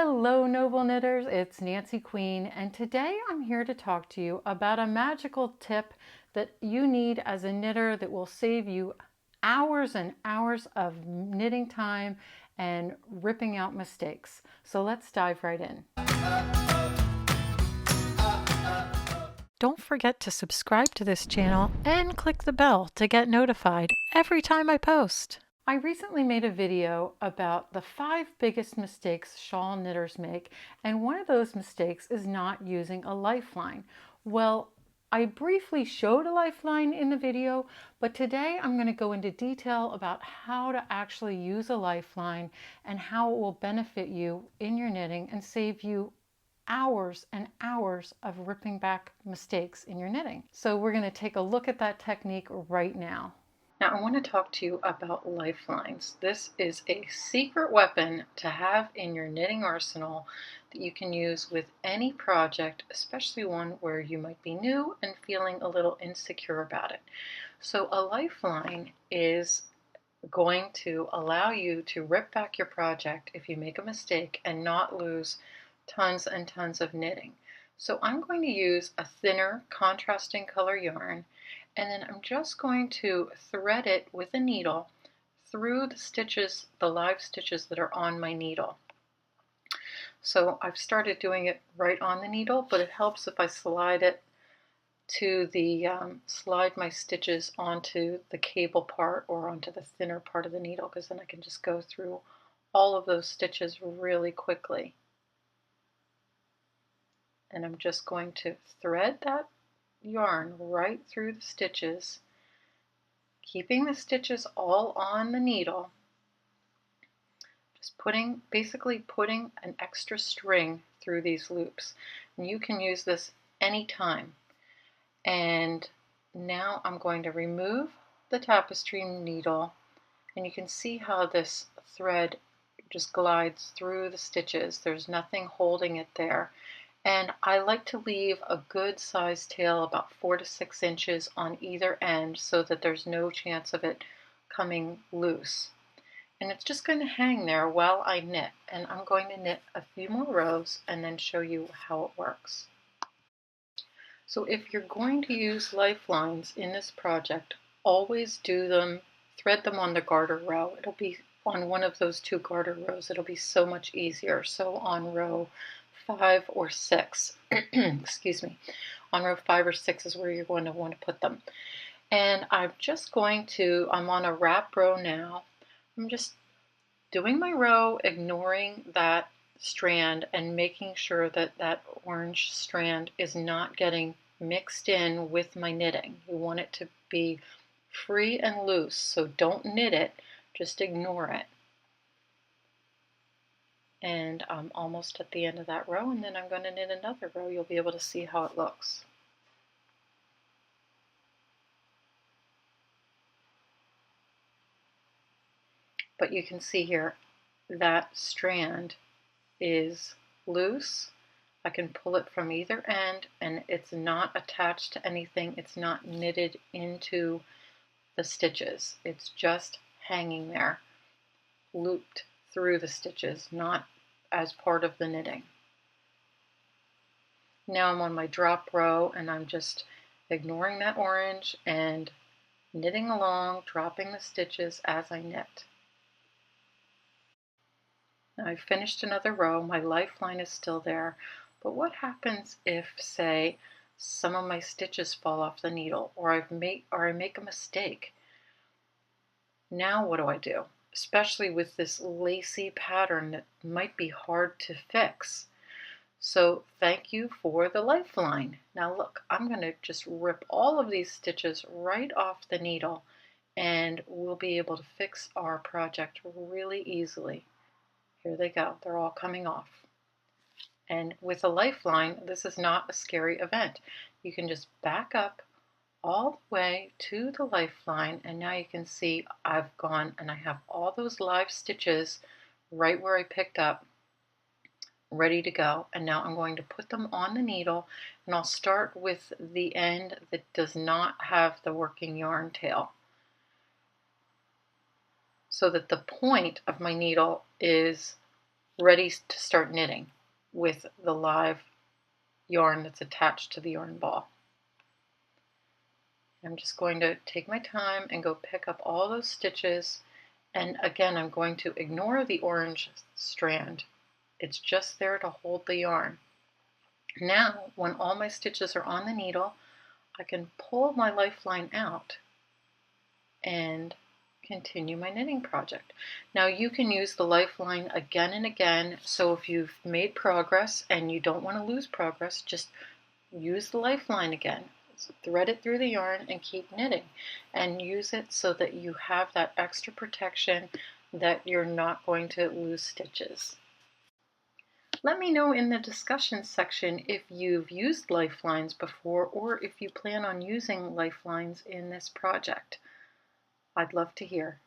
Hello, Noble Knitters, it's Nancy Queen, and today I'm here to talk to you about a magical tip that you need as a knitter that will save you hours and hours of knitting time and ripping out mistakes. So let's dive right in. Don't forget to subscribe to this channel and click the bell to get notified every time I post. I recently made a video about the 5 biggest mistakes shawl knitters make, and one of those mistakes is not using a lifeline. Well, I briefly showed a lifeline in the video, but today I'm going to go into detail about how to actually use a lifeline and how it will benefit you in your knitting and save you hours and hours of ripping back mistakes in your knitting. So we're going to take a look at that technique right now. Now I want to talk to you about lifelines. This is a secret weapon to have in your knitting arsenal that you can use with any project, especially one where you might be new and feeling a little insecure about it. So a lifeline is going to allow you to rip back your project if you make a mistake and not lose tons and tons of knitting. So I'm going to use a thinner contrasting color yarn, and then I'm just going to thread it with a needle through the stitches, the live stitches that are on my needle. So I've started doing it right on the needle, but it helps if I slide it to the, slide my stitches onto the cable part or onto the thinner part of the needle, because then I can just go through all of those stitches really quickly. And I'm just going to thread that yarn right through the stitches, keeping the stitches all on the needle, just basically putting an extra string through these loops. And you can use this anytime. And now I'm going to remove the tapestry needle, and you can see how this thread just glides through the stitches. There's nothing holding it there. And I like to leave a good sized tail, about 4 to 6 inches on either end, so that there's no chance of it coming loose. And it's just going to hang there while I knit. And I'm going to knit a few more rows and then show you how it works. So if you're going to use lifelines in this project, always thread them on the garter row. It'll be on one of those 2 garter rows. It'll be so much easier. So on row 5 or 6, excuse me, on row 5 or 6 is where you're going to want to put them. And I'm on a wrap row now. I'm just doing my row, ignoring that strand and making sure that that orange strand is not getting mixed in with my knitting. You want it to be free and loose, so don't knit it, just ignore it. And I'm almost at the end of that row, and then I'm going to knit another row. You'll be able to see how it looks. But you can see here that strand is loose. I can pull it from either end, and it's not attached to anything. It's not knitted into the stitches. It's just hanging there, looped through the stitches, not as part of the knitting. Now I'm on my drop row, and I'm just ignoring that orange and knitting along, dropping the stitches as I knit. Now I've finished another row. My lifeline is still there, but what happens if, say, some of my stitches fall off the needle, or I make a mistake? Now what do? Especially with this lacy pattern that might be hard to fix. So thank you for the lifeline. Now look, I'm going to just rip all of these stitches right off the needle, and we'll be able to fix our project really easily. Here they go. They're all coming off. And with a lifeline, this is not a scary event. You can just back up all the way to the lifeline, and now you can see I've gone and I have all those live stitches right where I picked up, ready to go. And now I'm going to put them on the needle, and I'll start with the end that does not have the working yarn tail, so that the point of my needle is ready to start knitting with the live yarn that's attached to the yarn ball. I'm just going to take my time and go pick up all those stitches, and again I'm going to ignore the orange strand. It's just there to hold the yarn. Now when all my stitches are on the needle, I can pull my lifeline out and continue my knitting project. Now you can use the lifeline again and again, so if you've made progress and you don't want to lose progress, just use the lifeline again. So thread it through the yarn and keep knitting, and use it so that you have that extra protection that you're not going to lose stitches. Let me know in the discussion section if you've used lifelines before or if you plan on using lifelines in this project. I'd love to hear.